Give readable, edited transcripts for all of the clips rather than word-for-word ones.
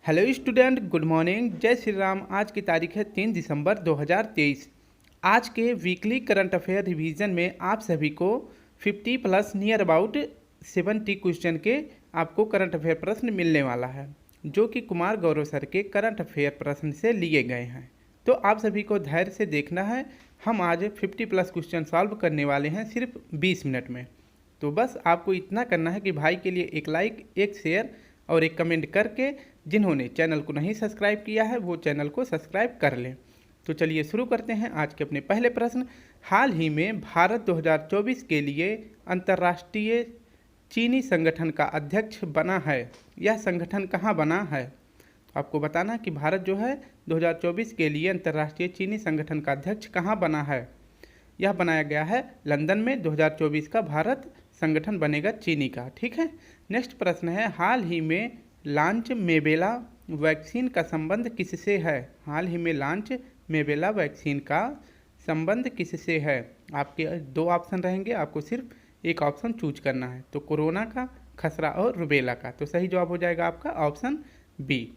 Hello student, good morning, जय श्री राम। आज की तारीख है 3 दिसंबर 2023। आज के वीकली करंट अफेयर रिवीजन में आप सभी को 50 प्लस नियर अबाउट 70 क्वेश्चन के आपको करंट अफेयर प्रश्न मिलने वाला है, जो कि कुमार गौरव सर के करंट अफेयर प्रश्न से लिए गए हैं। तो आप सभी को धैर्य से देखना है। हम आज 50 प्लस क्वेश्चन सॉल्व करने वाले हैं सिर्फ 20 मिनट में। तो बस आपको इतना करना है कि भाई के लिए एक लाइक, एक शेयर और एक कमेंट करके जिन्होंने चैनल को नहीं सब्सक्राइब किया है वो चैनल को सब्सक्राइब कर लें। तो चलिए शुरू करते हैं आज के अपने पहले प्रश्न। हाल ही में भारत 2024 के लिए अंतर्राष्ट्रीय चीनी संगठन का अध्यक्ष बना है। यह संगठन कहाँ बना है? तो आपको बताना कि भारत जो है 2024 के लिए अंतर्राष्ट्रीय चीनी संगठन का अध्यक्ष कहाँ बना है। यह बनाया गया है लंदन में। 2024 का भारत संगठन बनेगा चीनी का। ठीक है। नेक्स्ट प्रश्न है, हाल ही में लॉन्च मेबेला वैक्सीन का संबंध किससे है? हाल ही में लॉन्च मेबेला वैक्सीन का संबंध किससे है? आपके दो ऑप्शन रहेंगे, आपको सिर्फ एक ऑप्शन चूज करना है। तो कोरोना का, खसरा और रुबेला का। तो सही जवाब हो जाएगा आपका ऑप्शन बी।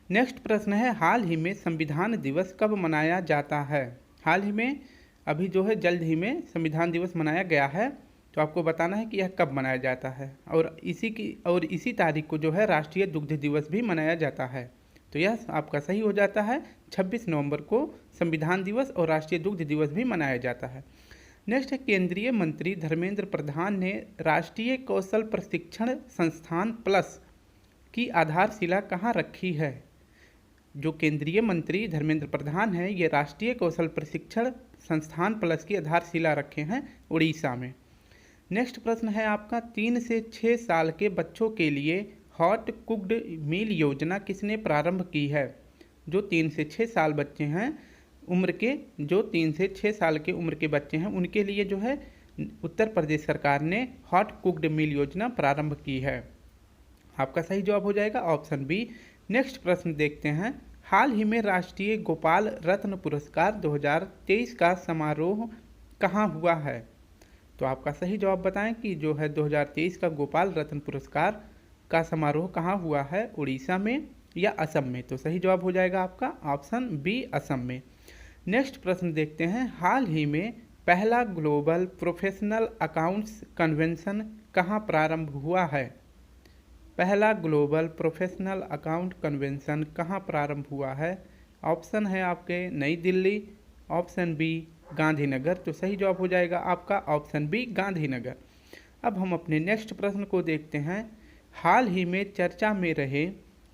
नेक्स्ट प्रश्न है, हाल ही में संविधान दिवस कब मनाया जाता है? हाल ही में अभी जो है जल्द ही में संविधान दिवस मनाया गया है। तो आपको बताना है कि यह कब मनाया जाता है। और इसी तारीख को जो है राष्ट्रीय दुग्ध दिवस भी मनाया जाता है। तो यह आपका सही हो जाता है। 26 नवंबर को संविधान दिवस और राष्ट्रीय दुग्ध दिवस भी मनाया जाता है। नेक्स्ट है, केंद्रीय मंत्री धर्मेंद्र प्रधान ने राष्ट्रीय कौशल प्रशिक्षण संस्थान प्लस की आधारशिला कहाँ रखी है? जो केंद्रीय मंत्री धर्मेंद्र प्रधान है, ये राष्ट्रीय कौशल प्रशिक्षण संस्थान प्लस की आधारशिला रखे हैं उड़ीसा में। नेक्स्ट प्रश्न है आपका, 3 से 6 साल के बच्चों के लिए हॉट कुक्ड मील योजना किसने प्रारंभ की है? जो 3 से 6 साल बच्चे हैं उम्र के, जो 3 से 6 साल के उम्र के बच्चे हैं उनके लिए जो है उत्तर प्रदेश सरकार ने हॉट कुक्ड मील योजना प्रारंभ की है। आपका सही जवाब हो जाएगा ऑप्शन बी। नेक्स्ट प्रश्न देखते हैं, हाल ही में राष्ट्रीय गोपाल रत्न पुरस्कार 2023 का समारोह कहाँ हुआ है? तो आपका सही जवाब बताएं कि जो है 2023 का गोपाल रत्न पुरस्कार का समारोह कहाँ हुआ है, उड़ीसा में या असम में? तो सही जवाब हो जाएगा आपका ऑप्शन बी, असम में। नेक्स्ट प्रश्न देखते हैं, हाल ही में पहला ग्लोबल प्रोफेशनल अकाउंट्स कन्वेंशन कहाँ प्रारंभ हुआ है? पहला ग्लोबल प्रोफेशनल अकाउंट कन्वेंशन कहाँ प्रारंभ हुआ है? ऑप्शन है आपके नई दिल्ली, ऑप्शन बी गांधीनगर। तो सही जवाब हो जाएगा आपका ऑप्शन बी, गांधीनगर। अब हम अपने नेक्स्ट प्रश्न को देखते हैं, हाल ही में चर्चा में रहे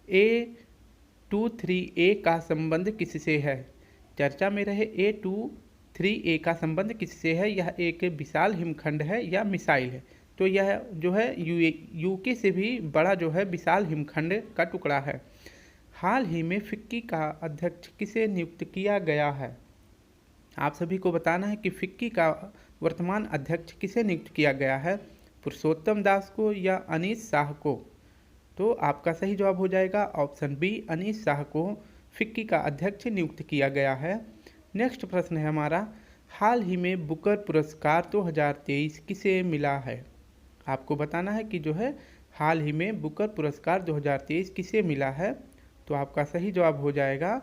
A23A का संबंध किससे है? चर्चा में रहे A23A का संबंध किससे है? यह एक विशाल हिमखंड है या मिसाइल है? तो यह जो है यूके से भी बड़ा जो है विशाल हिमखंड का टुकड़ा है। हाल ही में फिक्की का अध्यक्ष किसे नियुक्त किया गया है? आप सभी को बताना है कि फिक्की का वर्तमान अध्यक्ष किसे नियुक्त किया गया है, पुरुषोत्तम दास को या अनीश शाह को? तो आपका सही जवाब हो जाएगा ऑप्शन बी, अनीश शाह को फिक्की का अध्यक्ष नियुक्त किया गया है। नेक्स्ट प्रश्न है हमारा, हाल ही में बुकर पुरस्कार 2023 किसे मिला है? आपको बताना है कि जो है हाल ही में बुकर पुरस्कार 2023 किसे मिला है। तो आपका सही जवाब हो जाएगा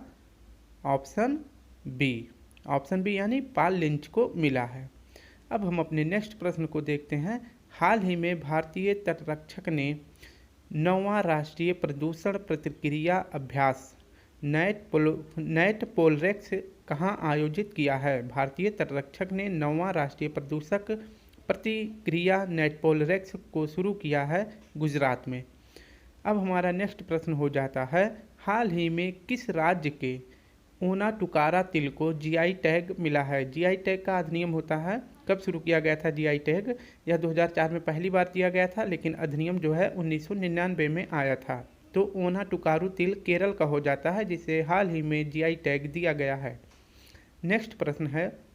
ऑप्शन बी। ऑप्शन बी यानी पॉल लिंच को मिला है। अब हम अपने नेक्स्ट प्रश्न को देखते हैं, हाल ही में भारतीय तटरक्षक ने 9वां राष्ट्रीय प्रदूषण प्रतिक्रिया अभ्यास नेट पोलरेक्स कहाँ आयोजित किया है? भारतीय तटरक्षक ने 9वां राष्ट्रीय प्रदूषक प्रतिक्रिया नेट पोलरेक्स को शुरू किया है गुजरात में। अब हमारा नेक्स्ट प्रश्न हो जाता है, हाल ही में किस राज्य के ऊना टुकारा तिल को जीआई टैग मिला है? जीआई टैग का अधिनियम होता है, कब शुरू किया गया था जीआई टैग? यह 2004 में पहली बार दिया गया था, लेकिन अधिनियम जो है 1999 में आया था। तो ऊना टुकारू तिल केरल का हो जाता है, जिसे हाल ही में जीआई टैग दिया गया है। नेक्स्ट प्रश्न है,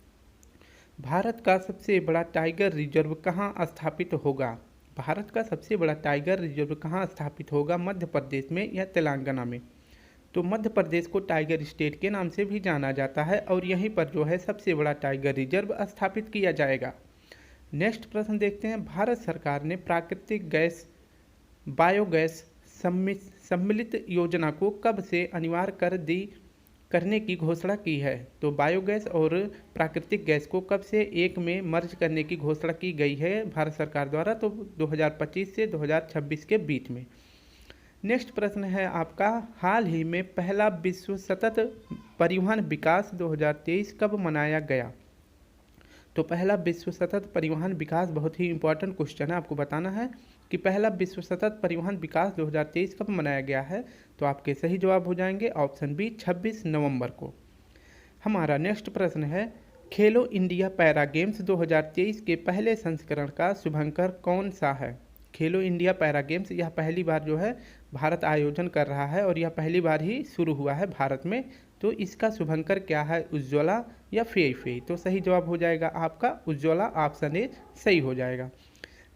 भारत का सबसे बड़ा टाइगर रिजर्व कहाँ स्थापित होगा? भारत का सबसे बड़ा टाइगर रिजर्व कहाँ स्थापित होगा, मध्य प्रदेश में या तेलंगाना में? तो मध्य प्रदेश को टाइगर स्टेट के नाम से भी जाना जाता है और यहीं पर जो है सबसे बड़ा टाइगर रिजर्व स्थापित किया जाएगा। नेक्स्ट प्रश्न देखते हैं, भारत सरकार ने प्राकृतिक गैस बायोगैस सम्मिलित योजना को कब से अनिवार्य करने की घोषणा की है? तो बायोगैस और प्राकृतिक गैस को कब से एक में मर्ज करने की घोषणा की गई है भारत सरकार द्वारा? तो 2025 से 2026 के बीच में। नेक्स्ट प्रश्न है आपका, हाल ही में पहला विश्व सतत परिवहन विकास 2023 कब मनाया गया? तो पहला विश्व सतत परिवहन विकास बहुत ही इंपॉर्टेंट क्वेश्चन है, आपको बताना है कि पहला विश्व सतत परिवहन विकास 2023 कब मनाया गया है। तो आपके सही जवाब हो जाएंगे ऑप्शन बी 26 नवंबर को। हमारा नेक्स्ट प्रश्न है, खेलो इंडिया पैरा गेम्स 2023 के पहले संस्करण का शुभंकर कौन सा है? खेलो इंडिया पैरा गेम्स यह पहली बार जो है भारत आयोजन कर रहा है और यह पहली बार ही शुरू हुआ है भारत में। तो इसका शुभंकर क्या है, उज्ज्वला या फेई फेई? तो सही जवाब हो जाएगा आपका उज्ज्वला, ऑप्शन ए सही हो जाएगा।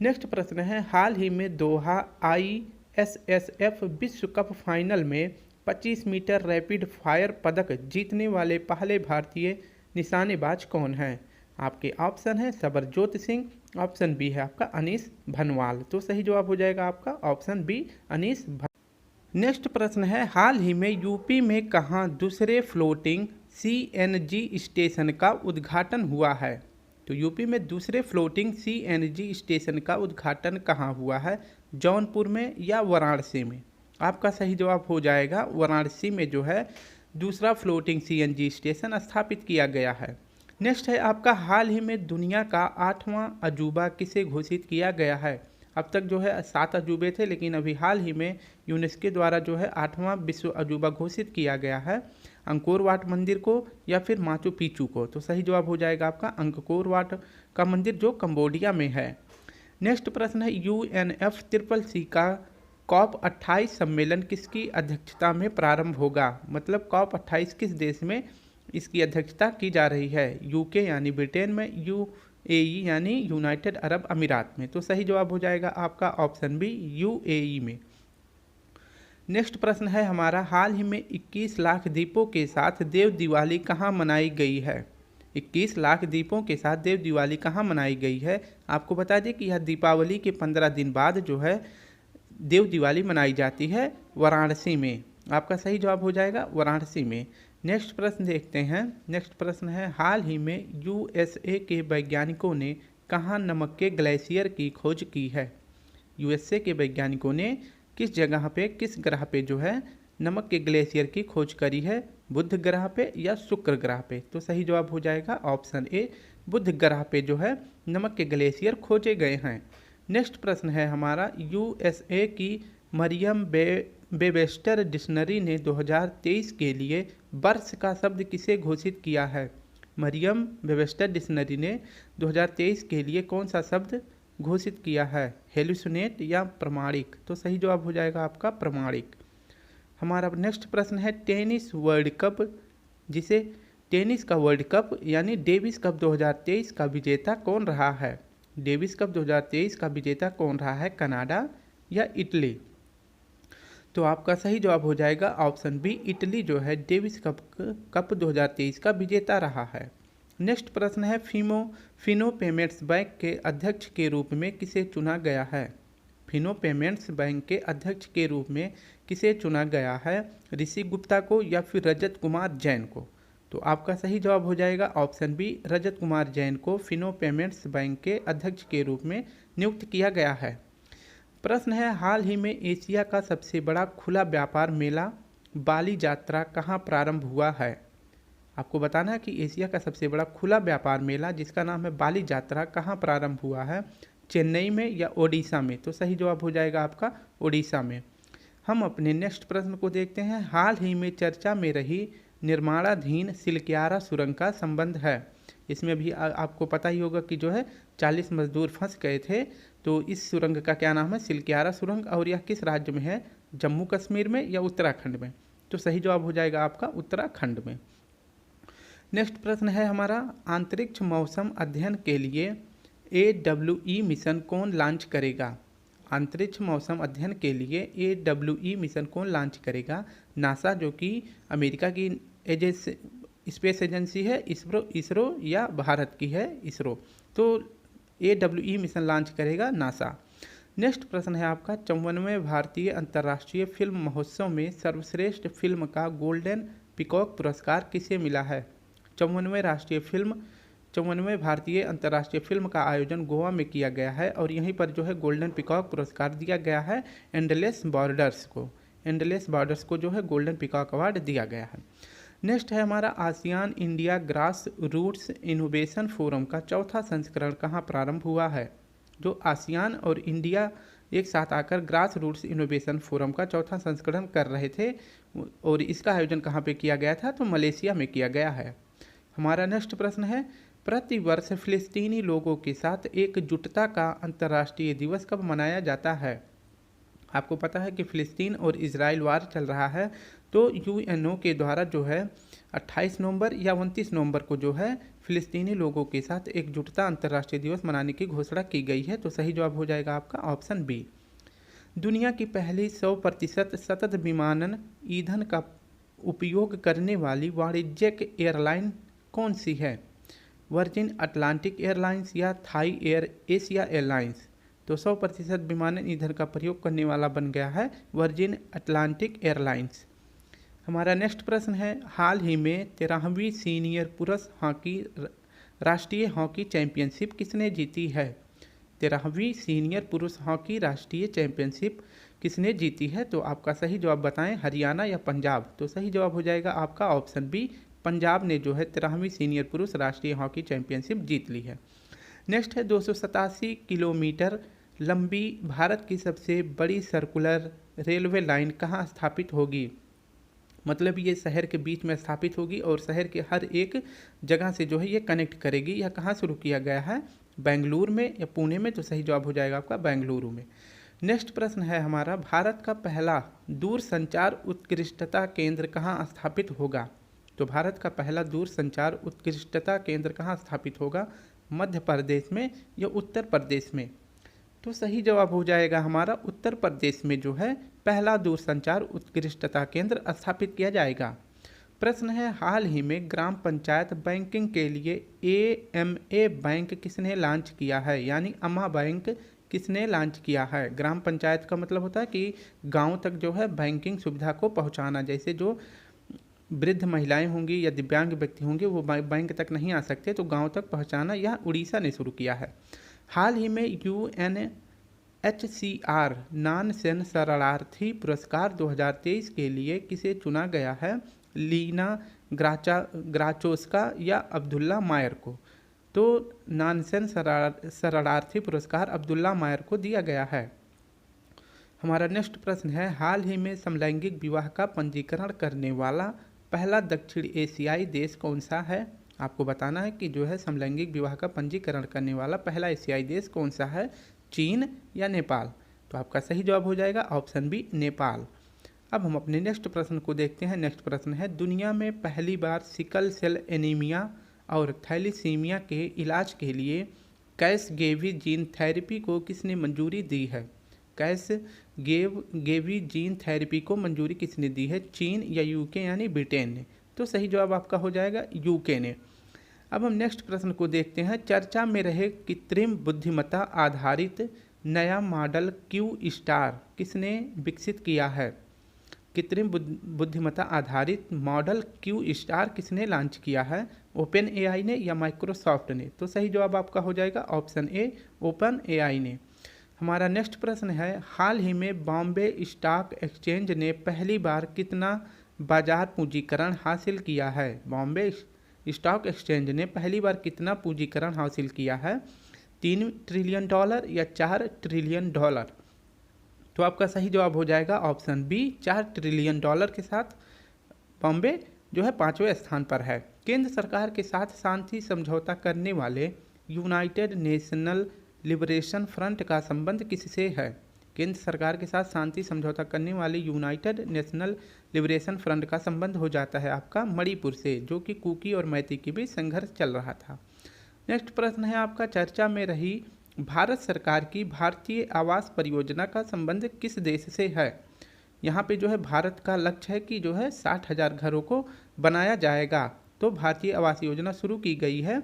नेक्स्ट प्रश्न है, हाल ही में दोहा ISSF विश्व कप फाइनल में 25 मीटर रैपिड फायर पदक जीतने वाले पहले भारतीय निशानेबाज कौन हैं? आपके ऑप्शन है सबरजोत सिंह, ऑप्शन बी है आपका अनीस भनवाल। तो सही जवाब हो जाएगा आपका option B Anis Bhanwal. Next प्रश्न है, हाल ही में यूपी में कहाँ दूसरे फ्लोटिंग CNG स्टेशन का उद्घाटन हुआ है? तो यूपी में दूसरे फ्लोटिंग CNG स्टेशन का उद्घाटन कहाँ हुआ है? जौनपुर में या वाराणसी में? आपका सही जवाब हो जाएगा वाराणसी में जो है दूसरा फ्लोटिंग CNG स्टेशन स्थापित किया गया है। नेक्स्ट है आपका, हाल ही में दुनिया का 8वां अजूबा किसे घोषित किया गया है? अब तक जो है 7 अजूबे थे, लेकिन अभी हाल ही में यूनेस्को द्वारा जो है 8वां विश्व अजूबा घोषित किया गया है। अंकोर वाट मंदिर को या फिर माचू पिचू को? तो सही जवाब हो जाएगा आपका अंकोर वाट का मंदिर जो कंबोडिया में है। नेक्स्ट प्रश्न है, UNFCCC का COP28 सम्मेलन किसकी अध्यक्षता में प्रारंभ होगा? मतलब COP28 किस देश में इसकी अध्यक्षता की जा रही है? UK यानी ब्रिटेन में, UAE यानी यूनाइटेड अरब अमीरात में? तो सही जवाब हो जाएगा आपका ऑप्शन बी UAE में। नेक्स्ट प्रश्न है हमारा, हाल ही में 21 लाख दीपों के साथ देव दिवाली कहाँ मनाई गई है? 21 लाख दीपों के साथ देव दिवाली कहाँ मनाई गई है? आपको बता दें कि यह दीपावली के 15 दिन बाद जो है देव दिवाली मनाई जाती है वाराणसी में। आपका सही जवाब हो जाएगा वाराणसी में। नेक्स्ट प्रश्न देखते हैं। नेक्स्ट प्रश्न है, हाल ही में USA के वैज्ञानिकों ने कहाँ नमक के ग्लेशियर की खोज की है? USA के वैज्ञानिकों ने किस जगह पे, किस ग्रह पे जो है नमक के ग्लेशियर की खोज करी है? बुध ग्रह पे या शुक्र ग्रह पे? तो सही जवाब हो जाएगा ऑप्शन ए बुध ग्रह पे जो है नमक के ग्लेशियर खोजे गए हैं। नेक्स्ट प्रश्न है हमारा, USA की मरियम वेबस्टर डिक्शनरी ने 2023 के लिए वर्ष का शब्द किसे घोषित किया है? मरियम वेबस्टर डिक्शनरी ने 2023 के लिए कौन सा शब्द घोषित किया है? हेलुसिनेट या प्रमाणिक? तो सही जवाब हो जाएगा आपका प्रमाणिक। हमारा नेक्स्ट प्रश्न है, टेनिस वर्ल्ड कप जिसे टेनिस का वर्ल्ड कप यानी डेविस कप 2023 का विजेता कौन रहा है? डेविस कप 2023 का विजेता कौन रहा है? कनाडा या इटली? तो आपका सही जवाब हो जाएगा ऑप्शन बी इटली जो है डेविस कप 2023 का विजेता रहा है। नेक्स्ट प्रश्न है, फिनो पेमेंट्स बैंक के अध्यक्ष के रूप में किसे चुना गया है? फिनो पेमेंट्स बैंक के अध्यक्ष के रूप में किसे चुना गया है? ऋषि गुप्ता को या फिर रजत कुमार जैन को? तो आपका सही जवाब हो जाएगा ऑप्शन बी रजत कुमार जैन को फिनो पेमेंट्स बैंक के अध्यक्ष के रूप में नियुक्त किया गया है। प्रश्न है, हाल ही में एशिया का सबसे बड़ा खुला व्यापार मेला बाली यात्रा कहाँ प्रारंभ हुआ है? आपको बताना है कि एशिया का सबसे बड़ा खुला व्यापार मेला जिसका नाम है बाली यात्रा कहाँ प्रारंभ हुआ है? चेन्नई में या ओडिशा में? तो सही जवाब हो जाएगा आपका ओडिशा में। हम अपने नेक्स्ट प्रश्न को देखते हैं। हाल ही में चर्चा में रही निर्माणाधीन सिलक्यारा सुरंग का संबंध है। इसमें भी आपको पता ही होगा कि जो है 40 मजदूर फंस गए थे। तो इस सुरंग का क्या नाम है? सिलक्यारा सुरंग। और यह किस राज्य में है? जम्मू कश्मीर में या उत्तराखंड में? तो सही जवाब हो जाएगा आपका उत्तराखंड में। नेक्स्ट प्रश्न है हमारा, अंतरिक्ष मौसम अध्ययन के लिए AWE मिशन कौन लॉन्च करेगा? अंतरिक्ष मौसम अध्ययन के लिए AWE मिशन कौन लॉन्च करेगा? नासा जो कि अमेरिका की स्पेस एजेंसी है, इसरो या भारत की है इसरो? तो AWE मिशन लॉन्च करेगा नासा। नेक्स्ट प्रश्न है आपका 54वें भारतीय अंतर्राष्ट्रीय फिल्म महोत्सव में सर्वश्रेष्ठ फिल्म का गोल्डन पीकॉक पुरस्कार किसे मिला है। 54वें भारतीय अंतर्राष्ट्रीय फिल्म का आयोजन गोवा में किया गया है और यहीं पर जो है गोल्डन पीकॉक पुरस्कार दिया गया है एंडलेस बॉर्डर्स को जो है गोल्डन पीकॉक अवार्ड दिया गया है। नेक्स्ट है हमारा ASEAN India grass roots innovation forum का चौथा संस्करण कहाँ प्रारंभ हुआ है। जो आसियान और इंडिया एक साथ आकर ग्रास रूट्स इनोवेशन फोरम का चौथा संस्करण कर रहे थे और इसका आयोजन कहाँ पे किया गया था, तो मलेशिया में किया गया है। हमारा नेक्स्ट प्रश्न है प्रतिवर्ष फिलिस्तीनी लोगों के साथ एकजुटता का अंतर्राष्ट्रीय दिवस कब मनाया जाता है। आपको पता है कि फ़िलिस्तीन और इजराइल वार चल रहा है, तो यूएनओ के द्वारा जो है 28 नवंबर या 29 नवंबर को जो है फ़िलिस्तीनी लोगों के साथ एकजुटता अंतर्राष्ट्रीय दिवस मनाने की घोषणा की गई है। तो सही जवाब हो जाएगा आपका ऑप्शन बी। दुनिया की पहली 100% सतत विमानन ईंधन का उपयोग करने वाली वाणिज्यिक एयरलाइन कौन सी है। वर्जिन अटलांटिक एयरलाइंस या थाई एयर एशिया एयरलाइंस। तो 100% विमानन ईंधन का प्रयोग करने वाला बन गया है वर्जिन अटलांटिक एयरलाइंस। हमारा नेक्स्ट प्रश्न है हाल ही में 13वीं सीनियर पुरुष हॉकी राष्ट्रीय हॉकी चैंपियनशिप किसने जीती है। 13वीं सीनियर पुरुष हॉकी राष्ट्रीय चैंपियनशिप किसने जीती है। तो आपका सही जवाब बताएं, हरियाणा या पंजाब। तो सही जवाब हो जाएगा आपका ऑप्शन बी, पंजाब ने जो है 13वीं सीनियर पुरुष राष्ट्रीय हॉकी चैंपियनशिप जीत ली है। नेक्स्ट है 287 किलोमीटर लंबी भारत की सबसे बड़ी सर्कुलर रेलवे लाइन कहाँ स्थापित होगी। मतलब ये शहर के बीच में स्थापित होगी और शहर के हर एक जगह से जो है ये कनेक्ट करेगी। यह कहाँ शुरू किया गया है, बेंगलुरु में या पुणे में। तो सही जवाब हो जाएगा आपका बेंगलुरु में। नेक्स्ट प्रश्न है हमारा भारत का पहला दूरसंचार उत्कृष्टता केंद्र कहाँ स्थापित होगा। तो भारत का पहला दूरसंचार उत्कृष्टता केंद्र कहाँ स्थापित होगा, मध्य प्रदेश में या उत्तर प्रदेश में। तो सही जवाब हो जाएगा हमारा उत्तर प्रदेश में जो है पहला दूरसंचार उत्कृष्टता केंद्र स्थापित किया जाएगा। प्रश्न है हाल ही में ग्राम पंचायत बैंकिंग के लिए AMA बैंक किसने लॉन्च किया है, यानी अम्मा बैंक किसने लॉन्च किया है। ग्राम पंचायत का मतलब होता है कि गांव तक जो है बैंकिंग सुविधा को पहुंचाना। जैसे जो वृद्ध महिलाएं होंगी या दिव्यांग व्यक्ति होंगे वो बैंक तक नहीं आ सकते, तो गांव तक पहुंचाना यह उड़ीसा ने शुरू किया है। हाल ही में UNHCR नानसेन शरणार्थी पुरस्कार 2023 के लिए किसे चुना गया है, लीना ग्राचोस्का या अब्दुल्ला मायर को। तो नानसेन शरणार्थी पुरस्कार अब्दुल्ला मायर को दिया गया है। हमारा नेक्स्ट प्रश्न है हाल ही में समलैंगिक विवाह का पंजीकरण करने वाला पहला दक्षिण एशियाई देश कौन सा है। आपको बताना है कि जो है समलैंगिक विवाह का पंजीकरण करने वाला पहला एशियाई देश कौन सा है, चीन या नेपाल। तो आपका सही जवाब हो जाएगा ऑप्शन बी, नेपाल। अब हम अपने नेक्स्ट प्रश्न को देखते हैं। नेक्स्ट प्रश्न है दुनिया में पहली बार सिकल सेल एनीमिया और थैलीसीमिया के इलाज के लिए कैसगेवी जीन थेरेपी को किसने मंजूरी दी है। कैसगेवी जीन थेरेपी को मंजूरी किसने दी है, चीन या यूके यानी ब्रिटेन ने। तो सही जवाब आपका हो जाएगा यूके ने। अब हम नेक्स्ट प्रश्न को देखते हैं। चर्चा में रहे कृत्रिम बुद्धिमत्ता आधारित नया मॉडल क्यू स्टार किसने विकसित किया है। कृत्रिम बुद्धिमत्ता आधारित मॉडल क्यू स्टार किसने लॉन्च किया है, ओपन AI ने या माइक्रोसॉफ्ट ने। तो सही जवाब आपका हो जाएगा ऑप्शन ए, ओपन AI ने। हमारा नेक्स्ट प्रश्न है हाल ही में बॉम्बे स्टॉक एक्सचेंज ने पहली बार कितना बाजार पूंजीकरण हासिल किया है। बॉम्बे स्टॉक एक्सचेंज ने पहली बार कितना पूंजीकरण हासिल किया है, $3 ट्रिलियन या $4 ट्रिलियन। तो आपका सही जवाब हो जाएगा ऑप्शन बी, $4 ट्रिलियन के साथ बॉम्बे जो है 5वें स्थान पर है। केंद्र सरकार के साथ शांति समझौता करने वाले यूनाइटेड नेशनल लिबरेशन फ्रंट का संबंध किससे है। केंद्र सरकार के साथ शांति समझौता करने वाले यूनाइटेड नेशनल लिबरेशन फ्रंट का संबंध हो जाता है आपका मणिपुर से, जो कि कुकी और मैती के बीच संघर्ष चल रहा था। नेक्स्ट प्रश्न है आपका चर्चा में रही भारत सरकार की भारतीय आवास परियोजना का संबंध किस देश से है। यहाँ पे जो है भारत का लक्ष्य है कि जो है 60,000 घरों को बनाया जाएगा। तो भारतीय आवास योजना शुरू की गई है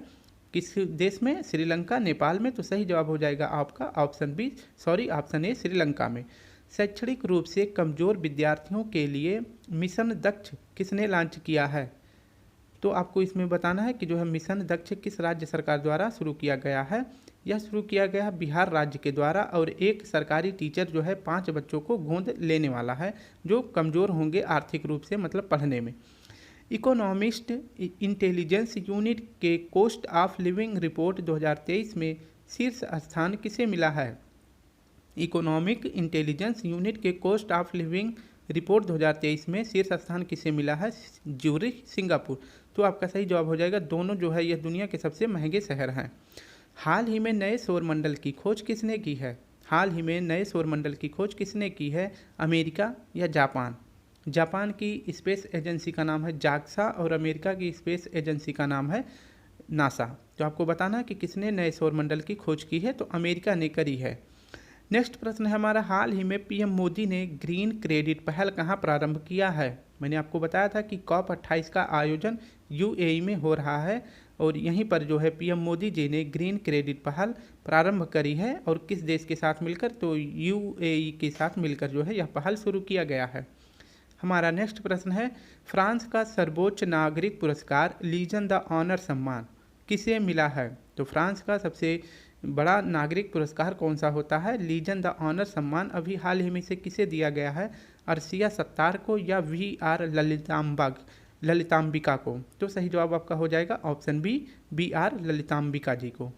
किस देश में? श्रीलंका, नेपाल में। तो सही जवाब हो जाएगा आपका ऑप्शन ए श्रीलंका में। शैक्षणिक रूप से कमज़ोर विद्यार्थियों के लिए मिशन दक्ष किसने लॉन्च किया है? तो आपको इसमें बताना है कि जो है मिशन दक्ष किस राज्य सरकार द्वारा शुरू किया गया है। यह शुरू किया गया है बिहार राज्य के द्वारा, और एक सरकारी टीचर जो है 5 बच्चों को गोद लेने वाला है जो कमज़ोर होंगे आर्थिक रूप से, मतलब पढ़ने में। इकोनॉमिस्ट इंटेलिजेंस यूनिट के कॉस्ट ऑफ लिविंग रिपोर्ट 2023 में शीर्ष स्थान किसे मिला है? इकोनॉमिक इंटेलिजेंस यूनिट के कॉस्ट ऑफ लिविंग रिपोर्ट 2023 में शीर्ष स्थान किसे मिला है? Zurich, Singapore. तो आपका सही जवाब हो जाएगा, दोनों जो है यह दुनिया के सबसे महंगे शहर हैं। हाल ही में नए सौरमंडल की खोज किसने की है? हाल ही में नए सौरमंडल की खोज किसने की है? अमेरिका या जापान? जापान की स्पेस एजेंसी का नाम है जाक्सा और अमेरिका की स्पेस एजेंसी का नाम है नासा। तो आपको बताना है कि किसने नए सौरमंडल की खोज की है, तो अमेरिका ने करी है। नेक्स्ट प्रश्न है हमारा, हाल ही में पीएम मोदी ने ग्रीन क्रेडिट पहल कहाँ प्रारंभ किया है? मैंने आपको बताया था कि COP28 का आयोजन यूएई में हो रहा है, और यहीं पर जो है पीएम मोदी जी ने ग्रीन क्रेडिट पहल प्रारंभ करी है, और किस देश के साथ मिलकर? तो यूएई के साथ मिलकर जो है यह पहल शुरू किया गया है। हमारा नेक्स्ट प्रश्न है, फ्रांस का सर्वोच्च नागरिक पुरस्कार लीजन द ऑनर सम्मान किसे मिला है? तो फ्रांस का सबसे बड़ा नागरिक पुरस्कार कौन सा होता है? लीजन द ऑनर सम्मान अभी हाल ही में से किसे दिया गया है? अर्शिया सत्तार को या VR ललितांबिका को? तो सही जवाब आपका हो जाएगा ऑप्शन बी, VR ललितांबिका जी को।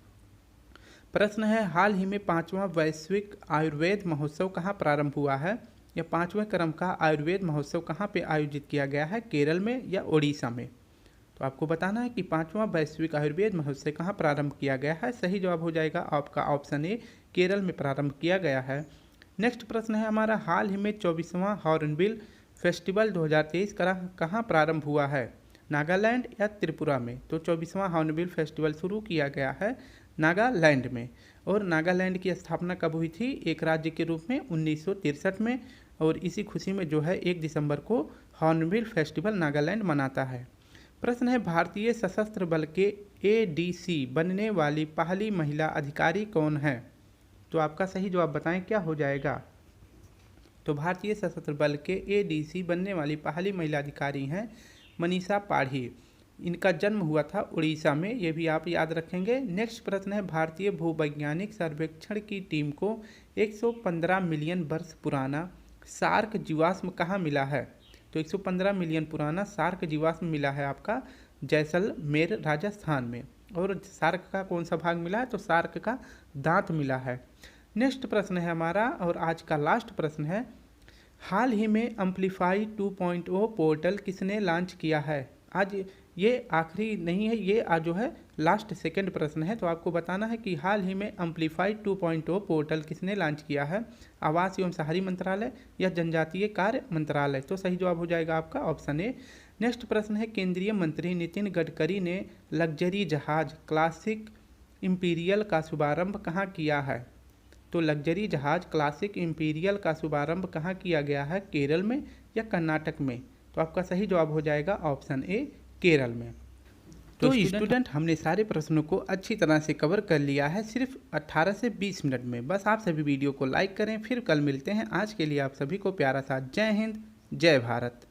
प्रश्न है, हाल ही में 5वां वैश्विक आयुर्वेद महोत्सव कहाँ प्रारंभ हुआ है? या 5वें क्रम का आयुर्वेद महोत्सव कहाँ पे आयोजित किया गया है? केरल में या ओडिशा में? तो आपको बताना है कि 5वां वैश्विक आयुर्वेद महोत्सव कहाँ प्रारंभ किया गया है। सही जवाब हो जाएगा आपका ऑप्शन ए, केरल में प्रारंभ किया गया है। नेक्स्ट प्रश्न है हमारा, हाल ही में 24वां हॉर्नबिल फेस्टिवल 2023 कहाँ प्रारंभ हुआ है? नागालैंड या त्रिपुरा में? तो 24वां हॉर्नबिल फेस्टिवल शुरू किया गया है नागालैंड में। और नागालैंड की स्थापना कब हुई थी एक राज्य के रूप में? 1963 में। और इसी खुशी में जो है 1 दिसंबर को हॉर्नबिल फेस्टिवल नागालैंड मनाता है। प्रश्न है, भारतीय सशस्त्र बल के ADC बनने वाली पहली महिला अधिकारी कौन है? तो आपका सही जवाब बताएं, क्या हो जाएगा? तो भारतीय सशस्त्र बल के ADC बनने वाली पहली महिला अधिकारी हैं मनीषा पाढ़ी। इनका जन्म हुआ था उड़ीसा में, ये भी आप याद रखेंगे। नेक्स्ट प्रश्न है, भारतीय भूवैज्ञानिक सर्वेक्षण की टीम को 115 मिलियन वर्ष पुराना सार्क जीवाश्म कहाँ मिला है? तो 115 मिलियन पुराना सार्क जीवाश्म मिला है आपका जैसलमेर राजस्थान में। और सार्क का कौन सा भाग मिला है? तो सार्क का दांत मिला है। नेक्स्ट प्रश्न है हमारा, और आज का लास्ट प्रश्न है, हाल ही में एम्पलीफाई 2.0 पोर्टल किसने लॉन्च किया है? आज ये आखिरी नहीं है, ये आज जो है लास्ट सेकंड प्रश्न है। तो आपको बताना है कि हाल ही में एम्पलीफाई 2.0 पोर्टल किसने लॉन्च किया है? आवास एवं शहरी मंत्रालय या जनजातीय कार्य मंत्रालय? तो सही जवाब हो जाएगा आपका ऑप्शन ए। नेक्स्ट प्रश्न है, केंद्रीय मंत्री नितिन गडकरी ने लग्जरी जहाज क्लासिक इंपीरियल का शुभारंभ कहाँ किया है? तो लग्जरी जहाज क्लासिक इंपीरियल का शुभारंभ कहाँ किया गया है? केरल में या कर्नाटक में? तो आपका सही जवाब हो जाएगा ऑप्शन ए, केरल में। तो स्टूडेंट, हमने सारे प्रश्नों को अच्छी तरह से कवर कर लिया है सिर्फ 18 से 20 मिनट में। बस आप सभी वीडियो को लाइक करें, फिर कल मिलते हैं। आज के लिए आप सभी को प्यारा सा जय हिंद, जय भारत।